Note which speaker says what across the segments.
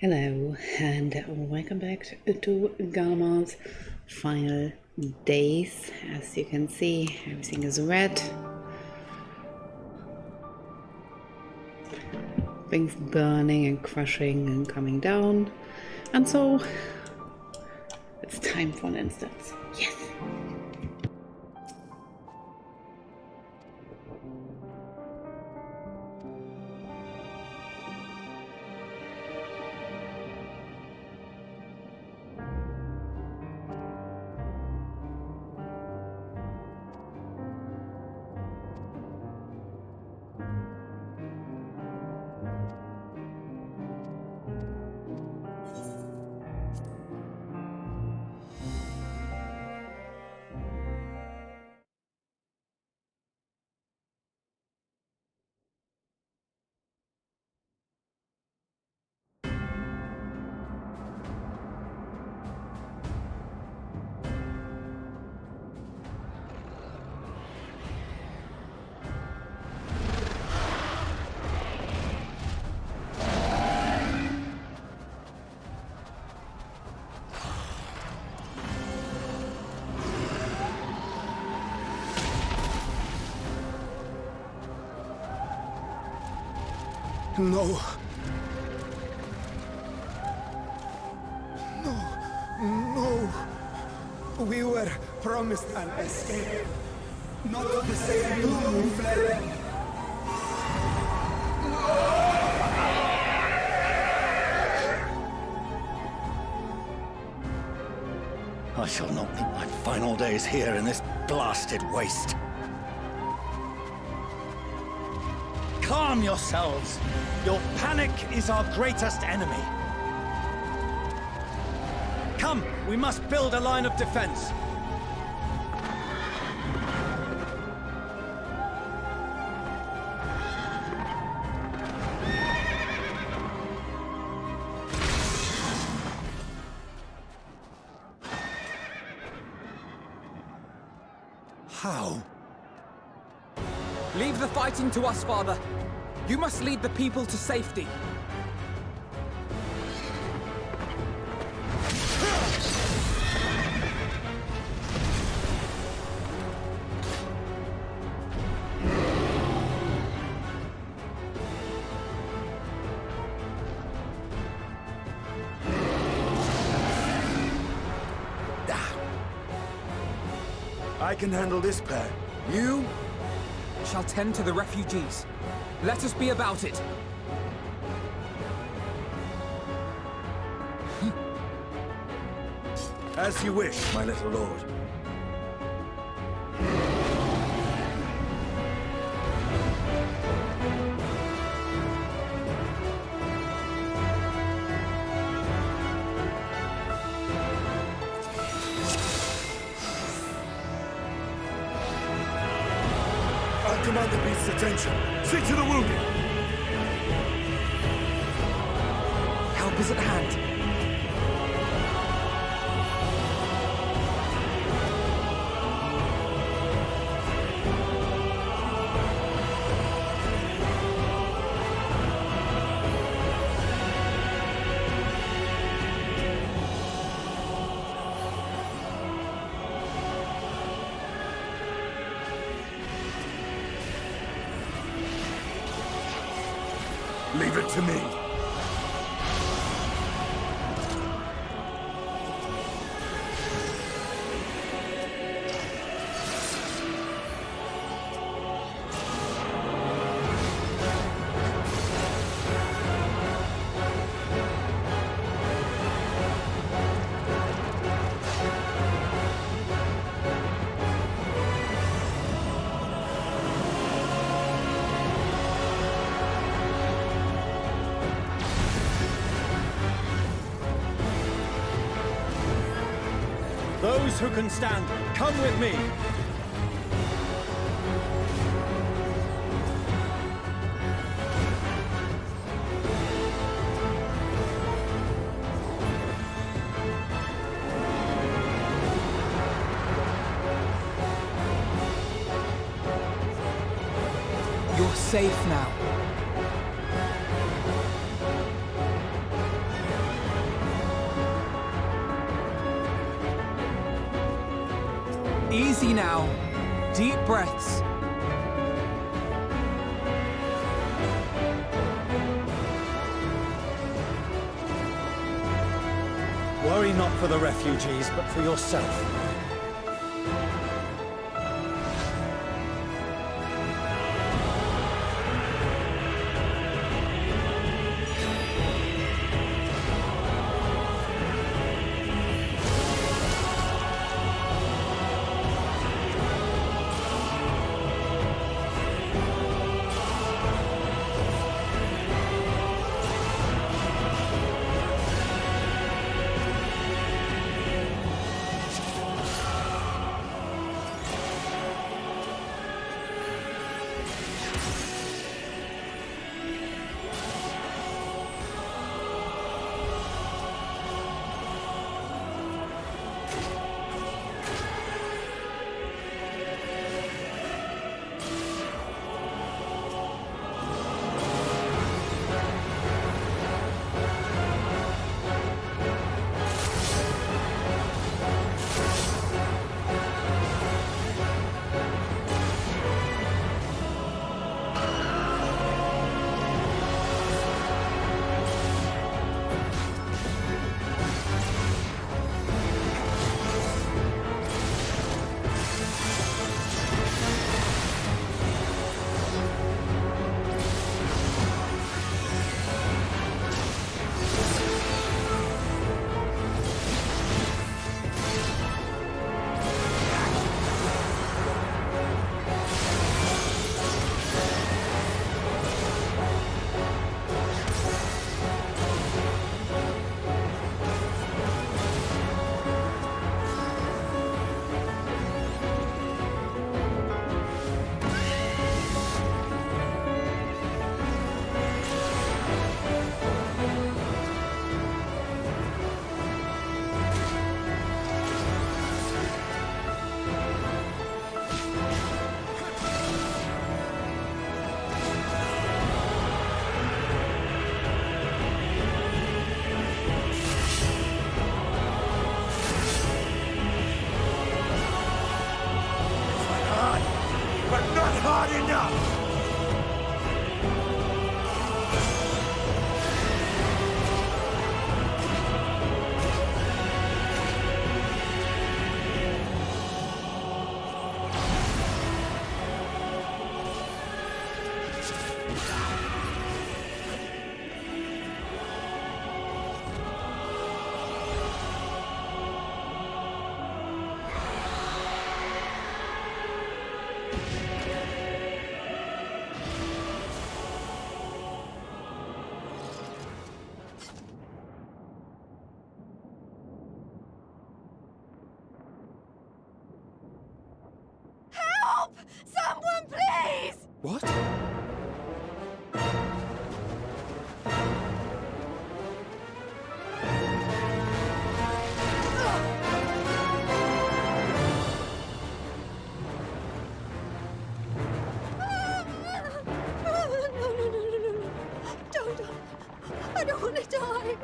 Speaker 1: Hello and welcome back to Garlemalds' final days. As you can see, everything is red. Things burning and crushing and coming down. And so it's time for an instance. Yes!
Speaker 2: No. No. We were promised an escape. Not the same long we fled.
Speaker 3: I shall not meet my final days here in this blasted waste. Calm yourselves! Your panic is our greatest enemy. Come, we must build a line of defense.
Speaker 2: How?
Speaker 4: Leave the fighting to us, Father. You must lead the people to safety.
Speaker 2: I can handle this pair. You?
Speaker 4: Shall tend to the refugees. Let us be about it.
Speaker 2: As you wish, my little lord. I'll command the beast's attention. See to the wounded!
Speaker 4: Help is at hand.
Speaker 2: Leave it to me.
Speaker 3: Those who can stand, come with me!
Speaker 4: You're safe now. Easy now. Deep breaths.
Speaker 3: Worry not for the refugees, but for yourself.
Speaker 5: Someone, please!
Speaker 4: What?
Speaker 5: No. Don't. I don't want to die.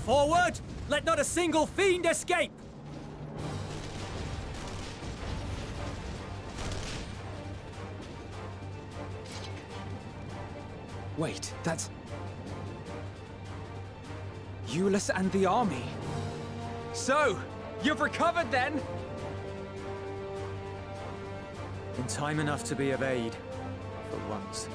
Speaker 4: Forward! Let not a single fiend escape! Wait, that's... Euless and the army. So, you've recovered then? In time enough to be of aid, for once.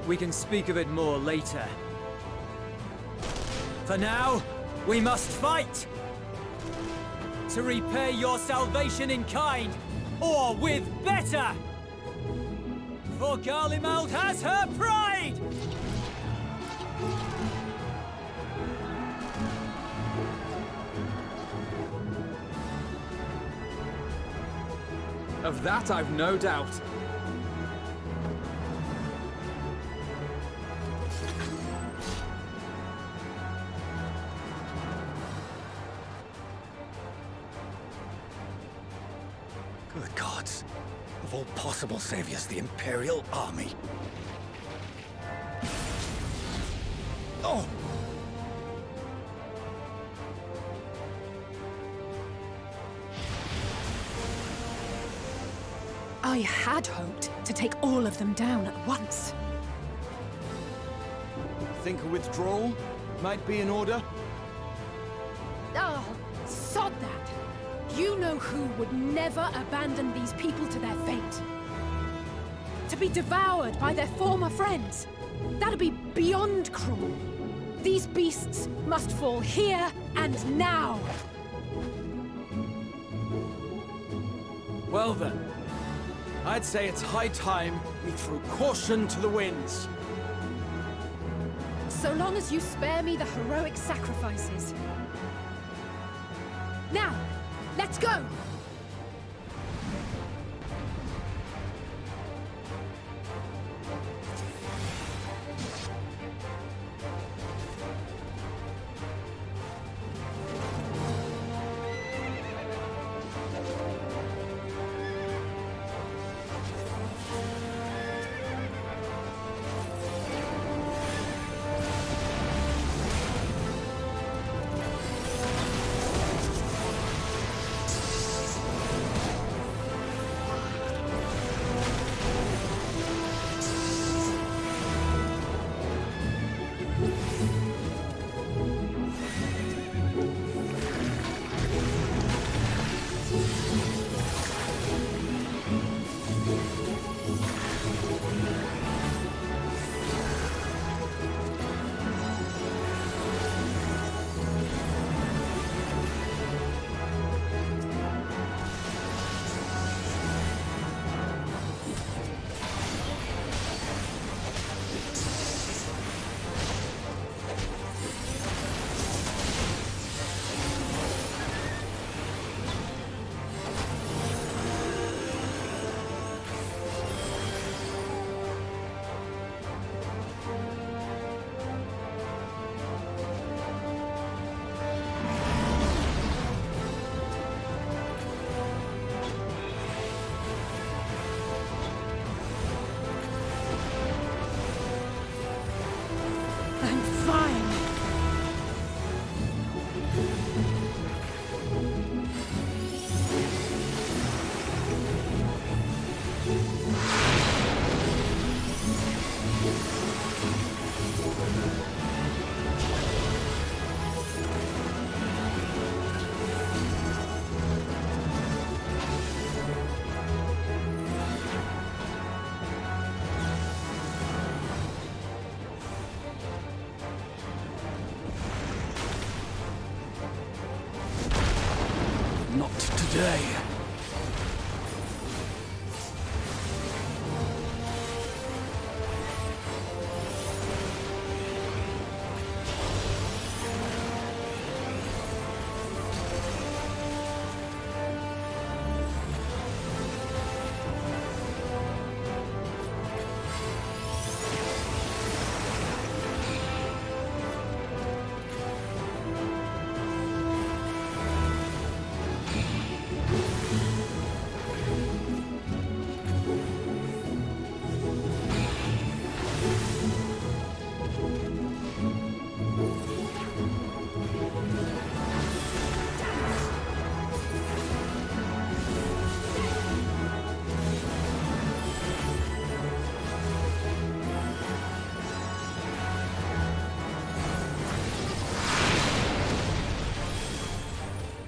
Speaker 4: We can speak of it more later. For now, we must fight! To repay your salvation in kind, or with better! For Garlemald has her pride! Of that I've no doubt.
Speaker 3: Good gods. Of all possible saviors, the Imperial Army. Oh!
Speaker 5: I had hoped to take all of them down at once.
Speaker 3: Think a withdrawal might be in order?
Speaker 5: Oh, sod that. You know who would never abandon these people to their fate. To be devoured by their former friends. That'd be beyond cruel. These beasts must fall here and now.
Speaker 3: Well then, I'd say it's high time we threw caution to the winds.
Speaker 5: So long as you spare me the heroic sacrifices. Now, let's go! I'm fine.
Speaker 3: Not today.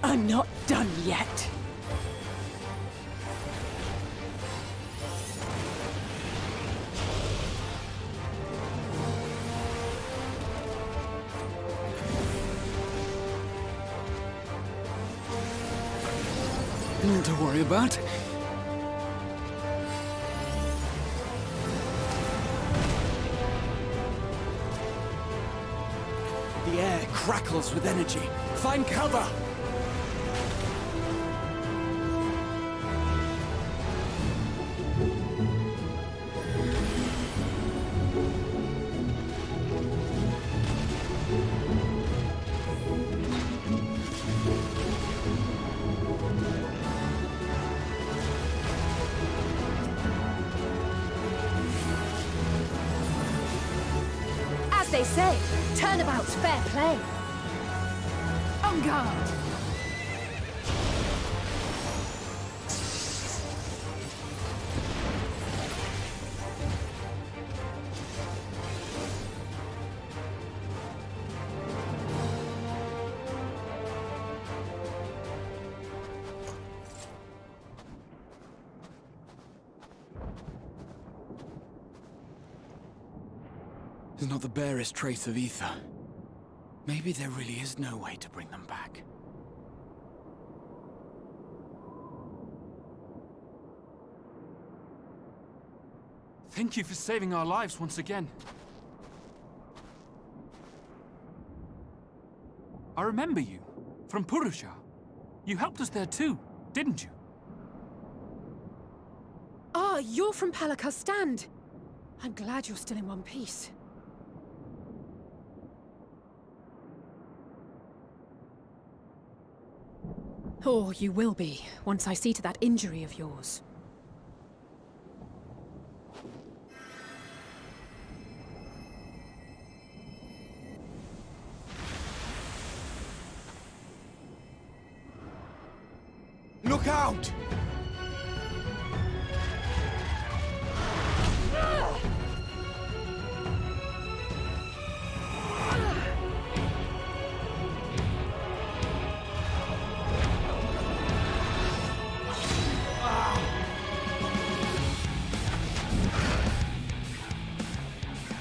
Speaker 5: I'm not done yet.
Speaker 3: Nothing to worry about. The air crackles with energy. Find cover!
Speaker 5: As they say, turnabout's fair play. On guard!
Speaker 6: There's not the barest trace of ether. Maybe there really is no way to bring them back.
Speaker 7: Thank you for saving our lives once again. I remember you, from Purusha. You helped us there too, didn't you?
Speaker 5: Ah, you're from Palaka's stand. I'm glad you're still in one piece. Or you will be, once I see to that injury of yours.
Speaker 2: Look out!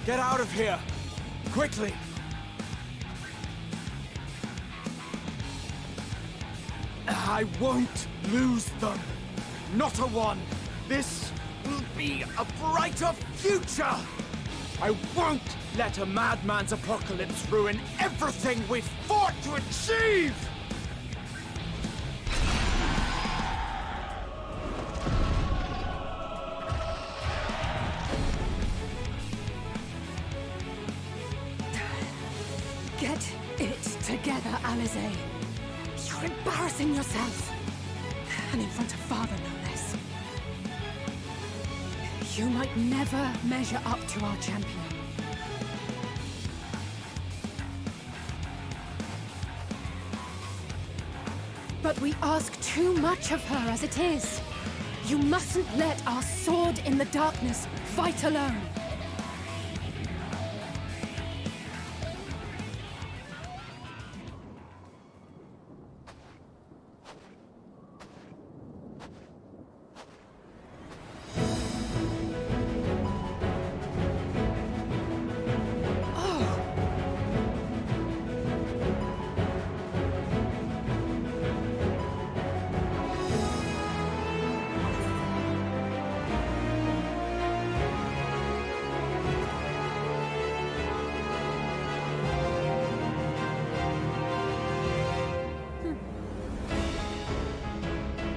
Speaker 3: Get out of here! Quickly! I won't lose them! Not a one! This will be a brighter future! I won't let a madman's apocalypse ruin everything we've fought to achieve!
Speaker 5: Get it together, Alize. You're embarrassing yourself. And in front of Father, no less. You might never measure up to our champion. But we ask too much of her as it is. You mustn't let our sword in the darkness fight alone.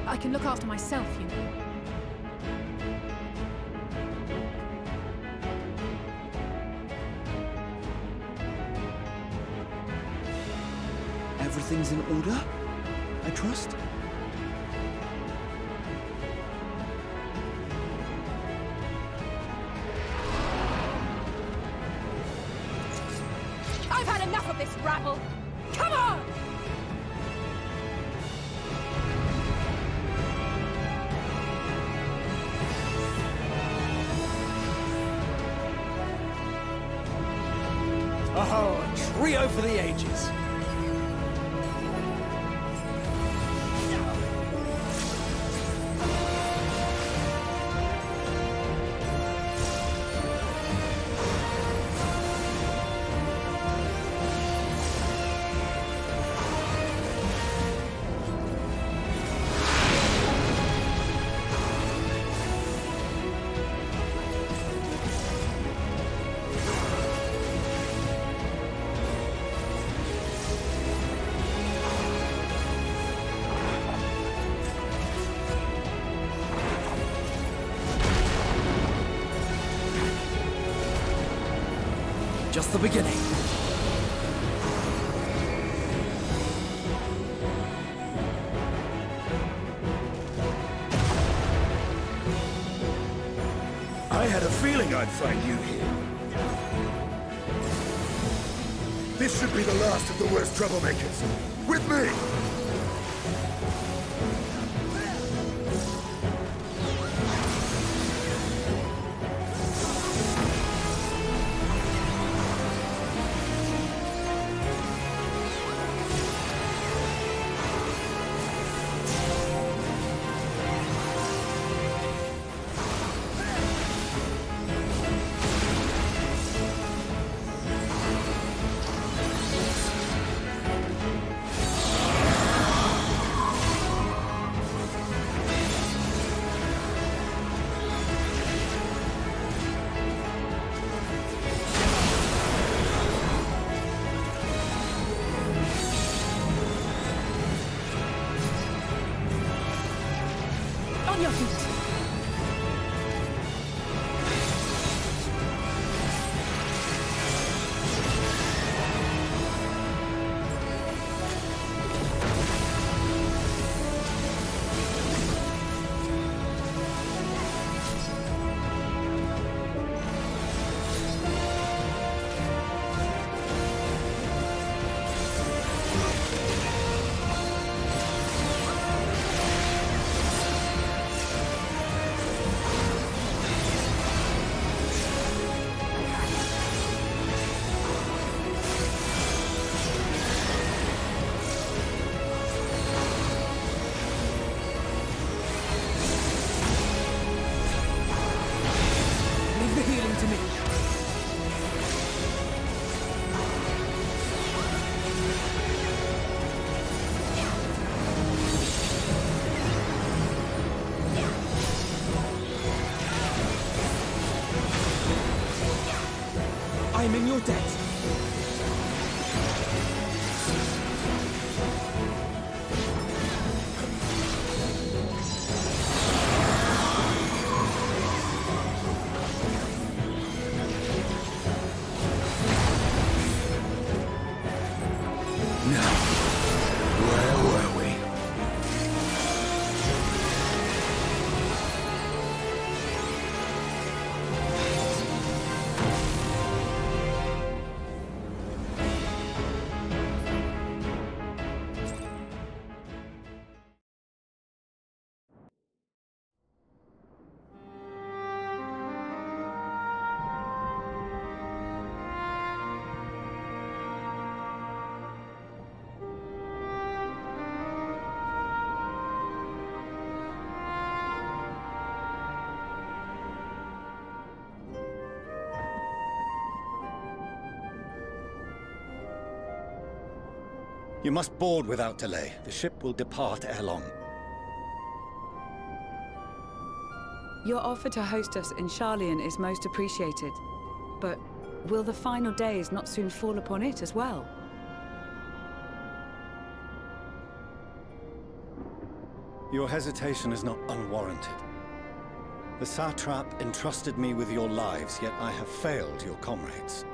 Speaker 5: I can look after myself, you know.
Speaker 6: Everything's in order, I trust?
Speaker 5: I've had enough of this rabble! Come on!
Speaker 3: Oh, a trio for the ages!
Speaker 6: Just the beginning.
Speaker 2: I had a feeling I'd find you here. This should be the last of the worst troublemakers. With me!
Speaker 5: On your feet! Leave the healing to me.
Speaker 3: I'm in your debt.
Speaker 2: Now, where were we?
Speaker 8: You must board without delay. The ship will depart ere long.
Speaker 9: Your offer to host us in Sharlayan is most appreciated. But will the final days not soon fall upon it as well?
Speaker 8: Your hesitation is not unwarranted. The satrap entrusted me with your lives, yet I have failed your comrades.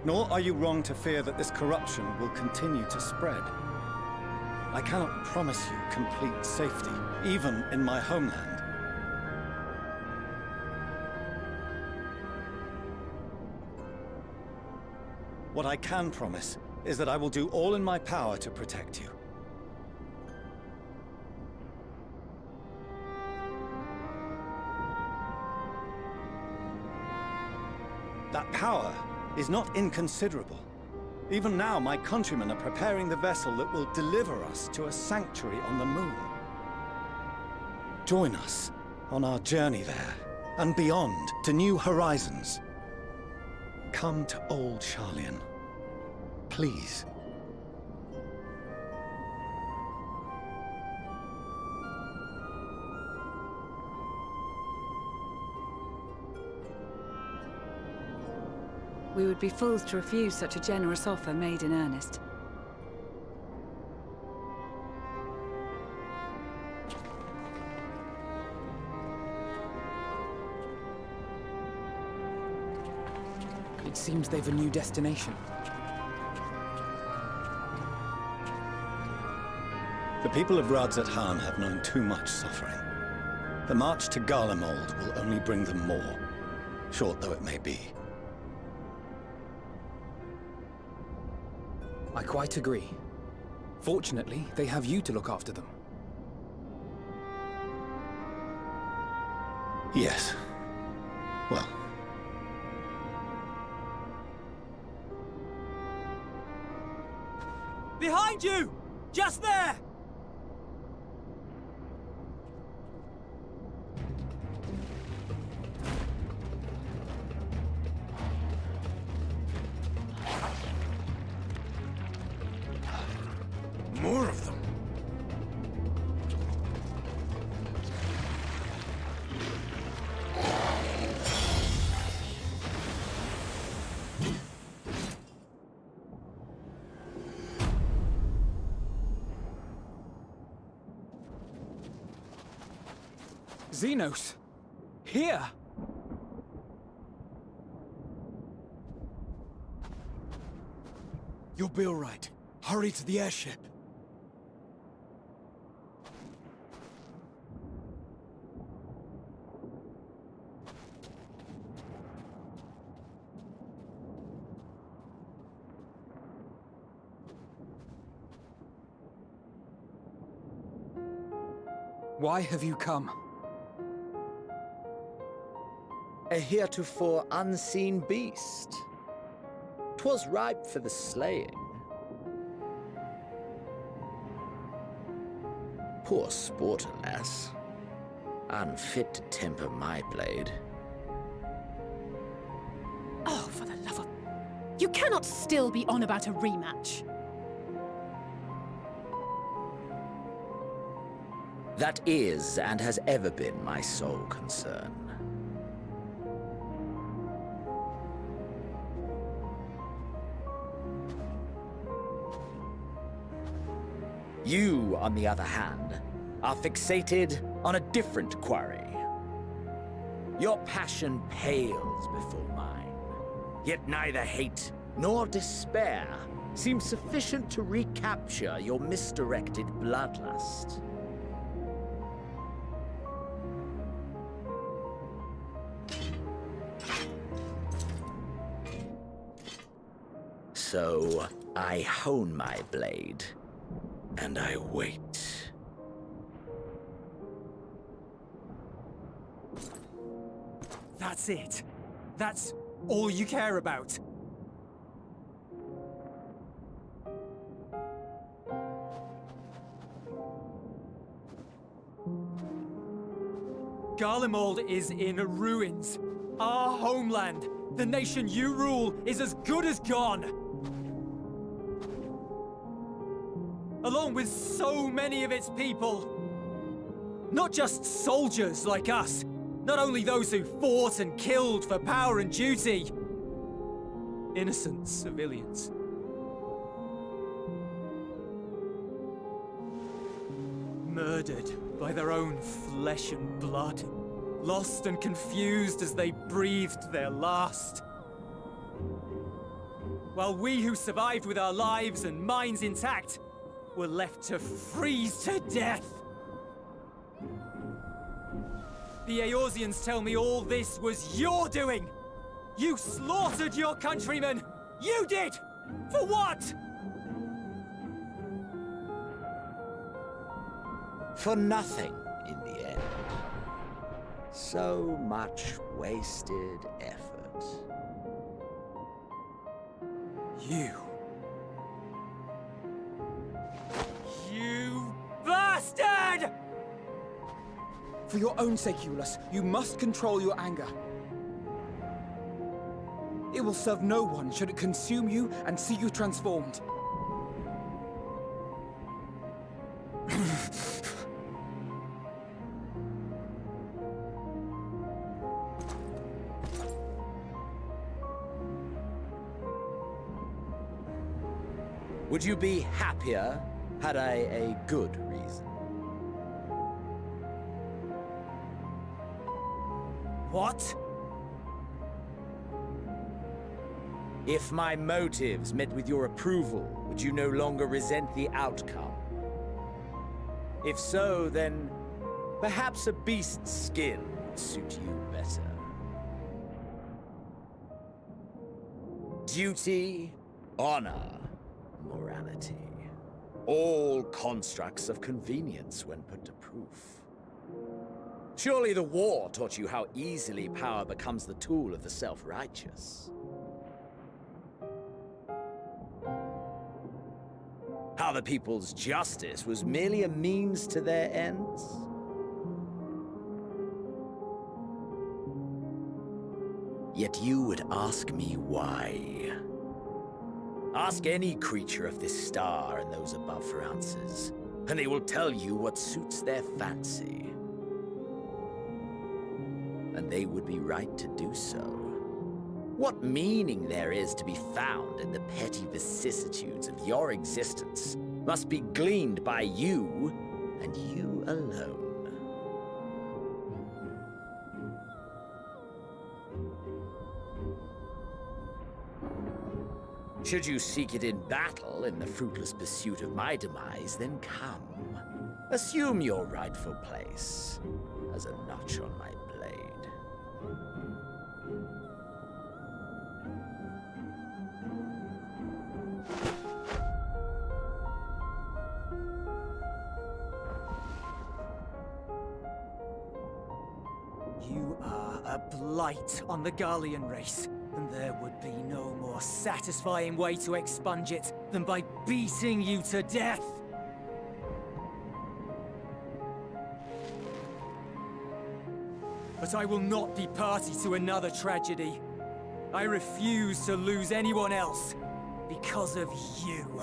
Speaker 8: Nor are you wrong to fear that this corruption will continue to spread. I cannot promise you complete safety, even in my homeland. What I can promise is that I will do all in my power to protect you. That power is not inconsiderable. Even now, my countrymen are preparing the vessel that will deliver us to a sanctuary on the moon. Join us on our journey there, and beyond, to new horizons. Come to old Sharlayan. Please.
Speaker 9: We would be fools to refuse such a generous offer made in earnest.
Speaker 3: It seems they've a new destination.
Speaker 8: The people of Radzat-Han have known too much suffering. The march to Garlemalds will only bring them more, short though it may be.
Speaker 6: I quite agree. Fortunately, they have you to look after them.
Speaker 8: Yes. Well,
Speaker 4: Behind you! Just there!
Speaker 3: More of them.
Speaker 6: Xenos! Here!
Speaker 3: You'll be all right. Hurry to the airship.
Speaker 6: Why have you come?
Speaker 10: A heretofore unseen beast. 'Twas ripe for the slaying. Poor sport, alas. Unfit to temper my blade.
Speaker 5: Oh, for the love of... You cannot still be on about a rematch.
Speaker 10: That is, and has ever been, my sole concern. You, on the other hand, are fixated on a different quarry. Your passion pales before mine, yet neither hate nor despair seems sufficient to recapture your misdirected bloodlust. So, I hone my blade, and I wait.
Speaker 4: That's it. That's all you care about. Garlemald is in ruins. Our homeland, the nation you rule, is as good as gone. Along with so many of its people. Not just soldiers like us. Not only those who fought and killed for power and duty. Innocent civilians. Murdered by their own flesh and blood. Lost and confused as they breathed their last. While we who survived with our lives and minds intact were left to freeze to death. The Eorzeans tell me all this was your doing! You slaughtered your countrymen! You did! For what?
Speaker 10: For nothing, in the end. So much wasted effort.
Speaker 4: You bastard!
Speaker 6: For your own sake, Eulus, you must control your anger. It will serve no one should it consume you and see you transformed.
Speaker 10: Would you be happier had I a good reason?
Speaker 4: What?
Speaker 10: If my motives met with your approval, would you no longer resent the outcome? If so, then perhaps a beast's skin would suit you better. Duty, honor, morality. All constructs of convenience when put to proof. Surely the war taught you how easily power becomes the tool of the self-righteous. How the people's justice was merely a means to their ends? Yet you would ask me why. Ask any creature of this star and those above for answers, and they will tell you what suits their fancy. And they would be right to do so. What meaning there is to be found in the petty vicissitudes of your existence must be gleaned by you, and you alone. Should you seek it in battle in the fruitless pursuit of my demise, then come. Assume your rightful place as a notch on my blade.
Speaker 4: You are a blight on the Garlean race, and there would be no more satisfying way to expunge it than by beating you to death. But I will not be party to another tragedy. I refuse to lose anyone else because of you.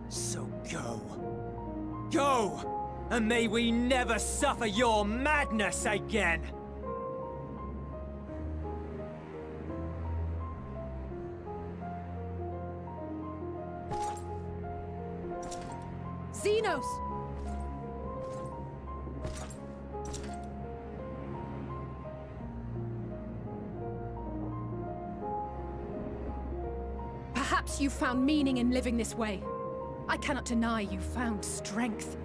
Speaker 4: So go. Go! And may we never suffer your madness again!
Speaker 5: Xenos! Perhaps you found meaning in living this way. I cannot deny you found strength.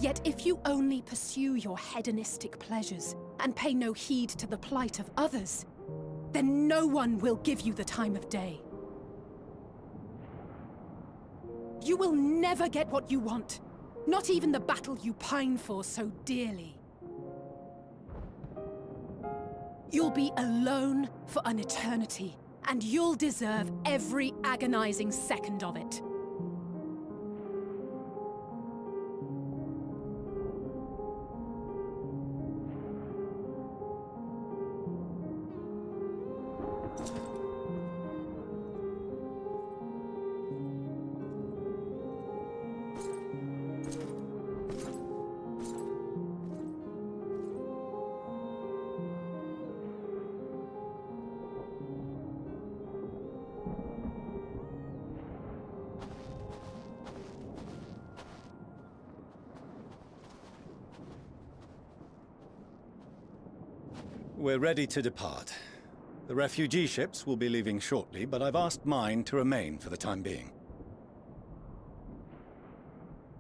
Speaker 5: Yet if you only pursue your hedonistic pleasures and pay no heed to the plight of others, then no one will give you the time of day. You will never get what you want, not even the battle you pine for so dearly. You'll be alone for an eternity, and you'll deserve every agonizing second of it.
Speaker 8: We're ready to depart. The refugee ships will be leaving shortly, but I've asked mine to remain for the time being.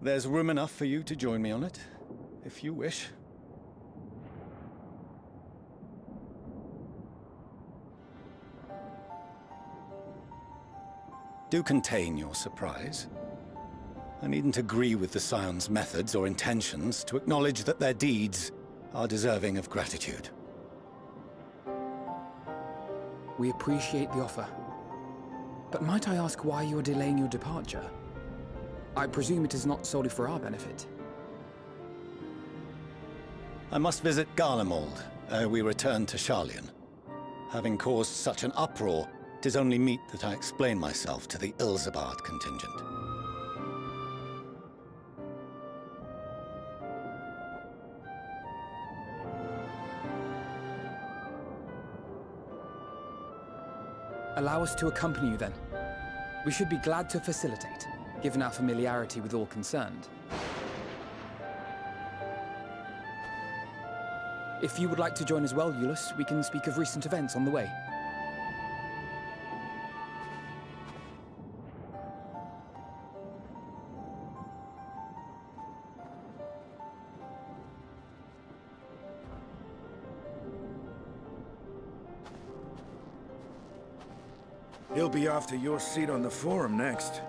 Speaker 8: There's room enough for you to join me on it, if you wish. Do contain your surprise. I needn't agree with the Scion's methods or intentions to acknowledge that their deeds are deserving of gratitude.
Speaker 6: We appreciate the offer. But might I ask why you are delaying your departure? I presume it is not solely for our benefit.
Speaker 8: I must visit Garlemald ere we return to Charlian. Having caused such an uproar, 'tis only meet that I explain myself to the Ilzabard contingent.
Speaker 6: Allow us to accompany you then. We should be glad to facilitate, given our familiarity with all concerned. If you would like to join as well, Eulus, we can speak of recent events on the way.
Speaker 3: He'll be after your seat on the forum next.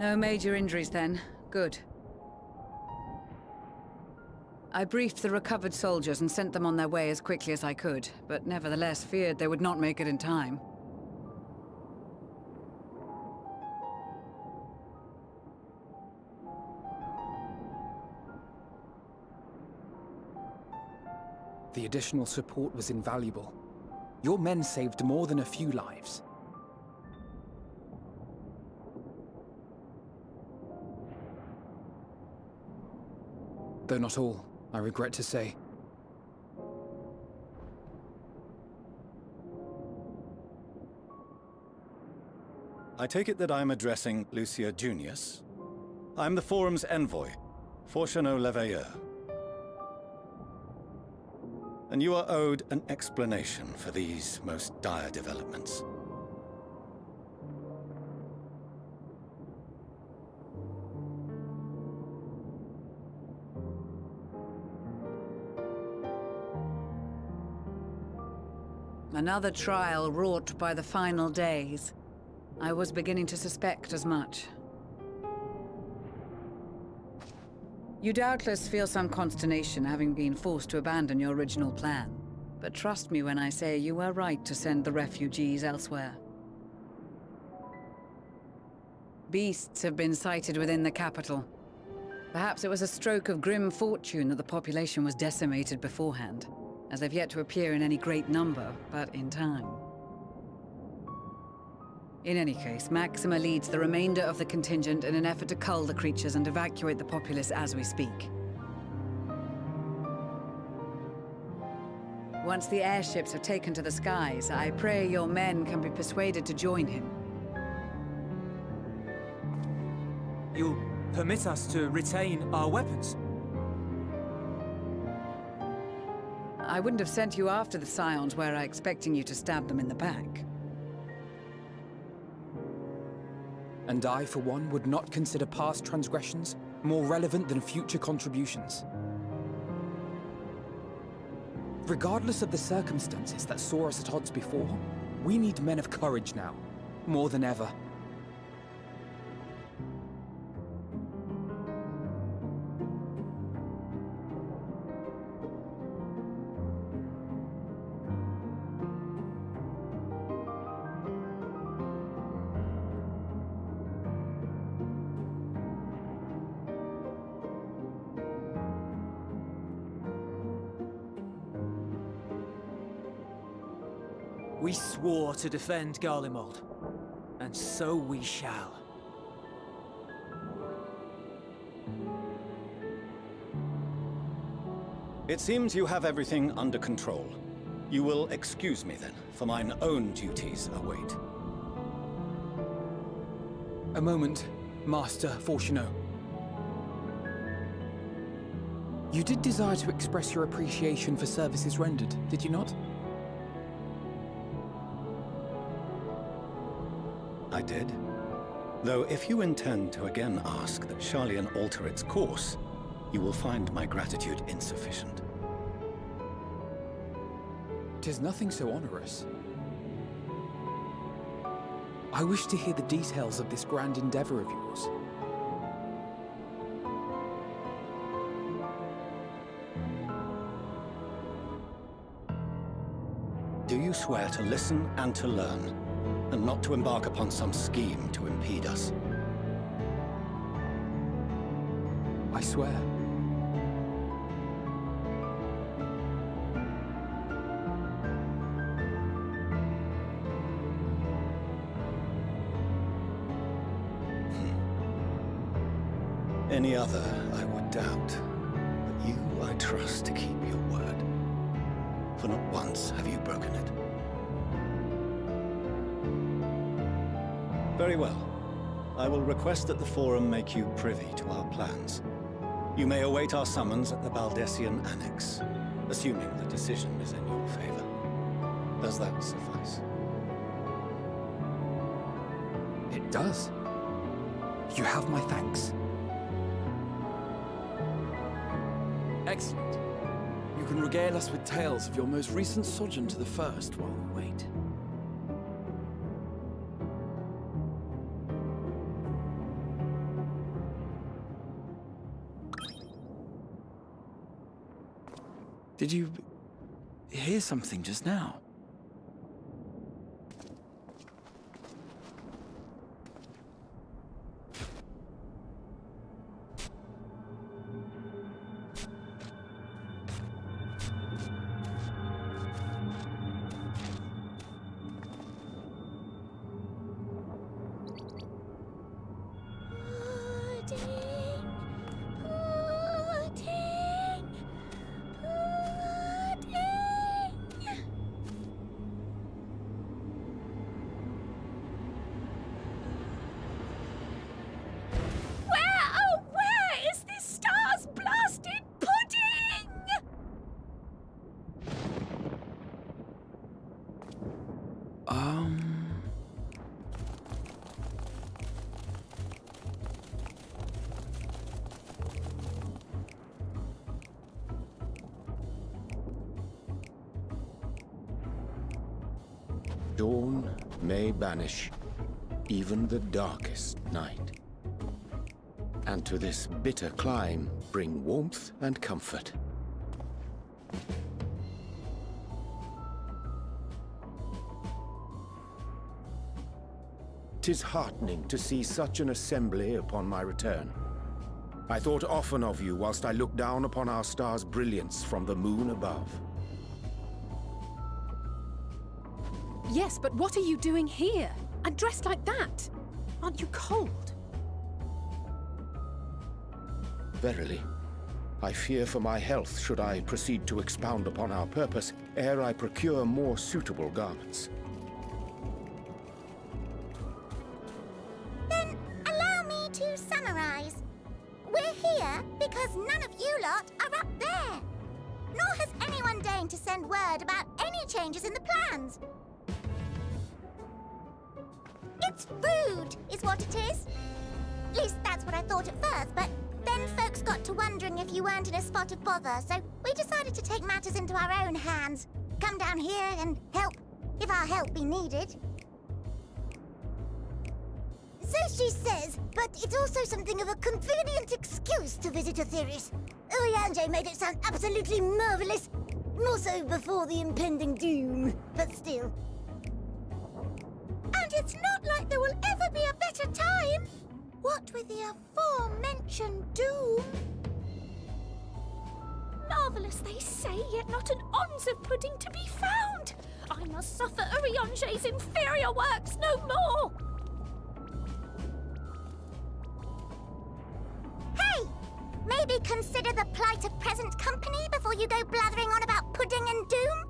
Speaker 9: No major injuries then. Good. I briefed the recovered soldiers and sent them on their way as quickly as I could, but nevertheless feared they would not make it in time.
Speaker 6: The additional support was invaluable. Your men saved more than a few lives. Though not all, I regret to say.
Speaker 8: I take it that I'm addressing Lucia Junius. I'm the Forum's envoy, Fortuneau Leveilleur. And you are owed an explanation for these most dire developments.
Speaker 9: Another trial wrought by the final days. I was beginning to suspect as much. You doubtless feel some consternation having been forced to abandon your original plan. But trust me when I say you were right to send the refugees elsewhere. Beasts have been sighted within the capital. Perhaps it was a stroke of grim fortune that the population was decimated beforehand, as they've yet to appear in any great number, but in time. In any case, Maxima leads the remainder of the contingent in an effort to cull the creatures and evacuate the populace as we speak. Once the airships have taken to the skies, I pray your men can be persuaded to join him.
Speaker 4: You'll permit us to retain our weapons?
Speaker 9: I wouldn't have sent you after the Scions were I expecting you to stab them in the back.
Speaker 6: And I, for one, would not consider past transgressions more relevant than future contributions. Regardless of the circumstances that saw us at odds before, we need men of courage now, more than ever.
Speaker 4: We swore to defend Garlemald, and so we shall.
Speaker 8: It seems you have everything under control. You will excuse me then, for mine own duties await.
Speaker 6: A moment, Master Fortuno. You did desire to express your appreciation for services rendered, did you not?
Speaker 8: I did. Though if you intend to again ask that Sharlayan alter its course, you will find my gratitude insufficient.
Speaker 6: 'Tis nothing so onerous. I wish to hear the details of this grand endeavor of yours.
Speaker 8: Do you swear to listen and to learn, and not to embark upon some scheme to impede us?
Speaker 6: I swear.
Speaker 8: Any other, I would doubt. But you, I trust to keep your word. For not once have you broken it. Very well. I will request that the Forum make you privy to our plans. You may await our summons at the Baldessian Annex, assuming the decision is in your favor. Does that suffice?
Speaker 6: It does. You have my thanks.
Speaker 11: Excellent. You can regale us with tales of your most recent sojourn to the First while we wait. Did you hear something just now?
Speaker 12: Dawn may banish even the darkest night, and to this bitter clime bring warmth and comfort. 'Tis heartening to see such an assembly upon my return. I thought often of you whilst I looked down upon our star's brilliance from the moon above.
Speaker 5: Yes, but what are you doing here? And dressed like that? Aren't you cold?
Speaker 12: Verily, I fear for my health should I proceed to expound upon our purpose ere I procure more suitable garments.
Speaker 13: Then allow me to summarize. We're here because none of you lot are up there. Nor has anyone deigned to send word about any changes in the plans. It's rude, is what it is. At least that's what I thought at first, but then folks got to wondering if you weren't in a spot of bother, so we decided to take matters into our own hands. Come down here and help, if our help be needed. So she says, but it's also something of a convenient excuse to visit Aetheris. Urianger made it sound absolutely marvelous. More so before the impending doom, but still. And it's not like there will ever be a better time. What with the aforementioned doom?
Speaker 14: Marvellous, they say, yet not an ounce of pudding to be found. I must suffer Urianger's inferior works no more.
Speaker 13: Hey! Maybe consider the plight of present company before before you go blathering on about pudding and doom?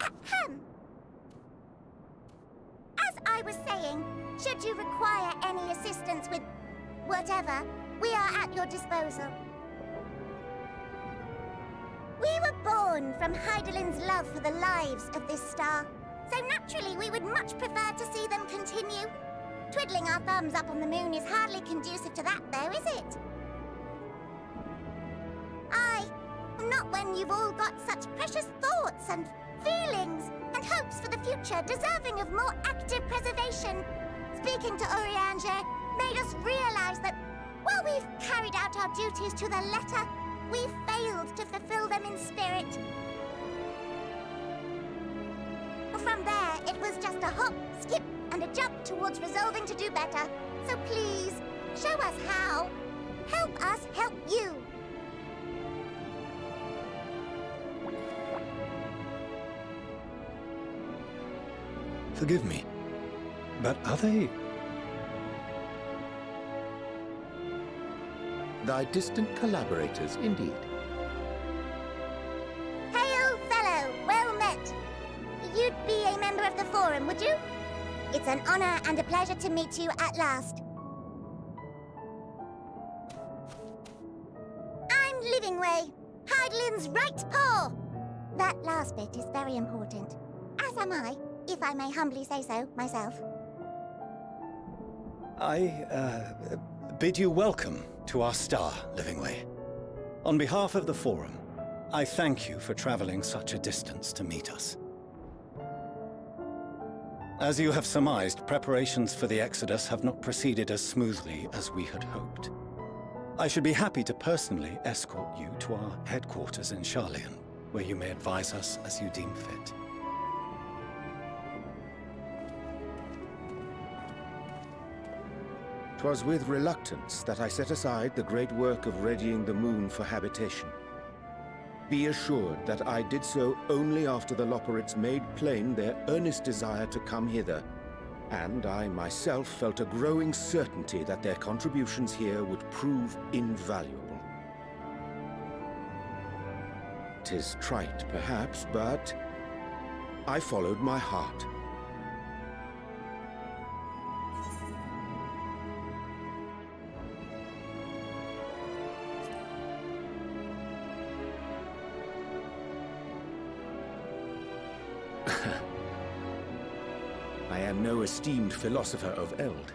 Speaker 13: Ahem. As I was saying, should you require any assistance with whatever, we are at your disposal. We were born from Hydaelyn's love for the lives of this star, so naturally we would much prefer to see them continue. Twiddling our thumbs up on the moon is hardly conducive to that, though, is it? Aye, not when you've all got such precious thoughts and feelings and hopes for the future deserving of more active preservation. Speaking to Urianger made us realize that while we've carried out our duties to the letter, we've failed to fulfill them in spirit. From there, it was just a hop, skip, and a jump towards resolving to do better. So please, show us how. Help us help you.
Speaker 8: Forgive me, but are they...
Speaker 12: Thy distant collaborators, indeed.
Speaker 13: Hail, fellow! Well met! You'd be a member of the Forum, would you? It's an honor and a pleasure to meet you at last. I'm Livingway, Hydaelyn's right paw! That last bit is very important. As am I, if I may humbly say so myself.
Speaker 8: I, bid you welcome to our star, Livingway. On behalf of the Forum, I thank you for traveling such a distance to meet us. As you have surmised, preparations for the Exodus have not proceeded as smoothly as we had hoped. I should be happy to personally escort you to our headquarters in Sharlayan, where you may advise us as you deem fit.
Speaker 12: 'Twas with reluctance that I set aside the great work of readying the moon for habitation. Be assured that I did so only after the Loperites made plain their earnest desire to come hither, and I myself felt a growing certainty that their contributions here would prove invaluable. 'Tis trite, perhaps, but I followed my heart. I am no esteemed philosopher of Eld.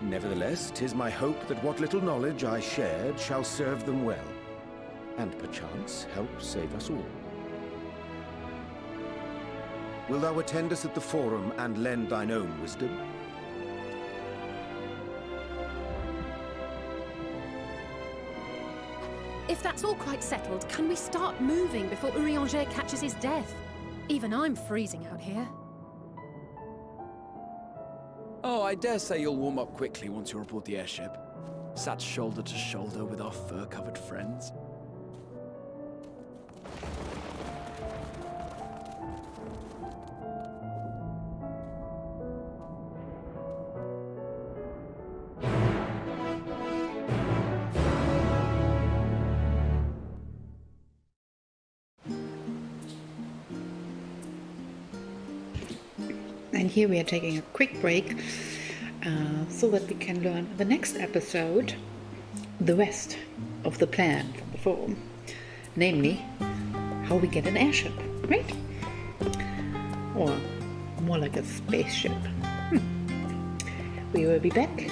Speaker 12: Nevertheless, 'tis my hope that what little knowledge I shared shall serve them well, and perchance help save us all. Will thou attend us at the Forum and lend thine own wisdom?
Speaker 5: If that's all quite settled, can we start moving before Urianger catches his death? Even I'm freezing out here.
Speaker 11: Oh, I dare say you'll warm up quickly once you're aboard the airship. Sat shoulder to shoulder with our fur-covered friends.
Speaker 1: And here we are taking a quick break so that we can learn in the next episode the rest of the plan for the Forum. Namely, how we get an airship, right? Or more like a spaceship. We will be back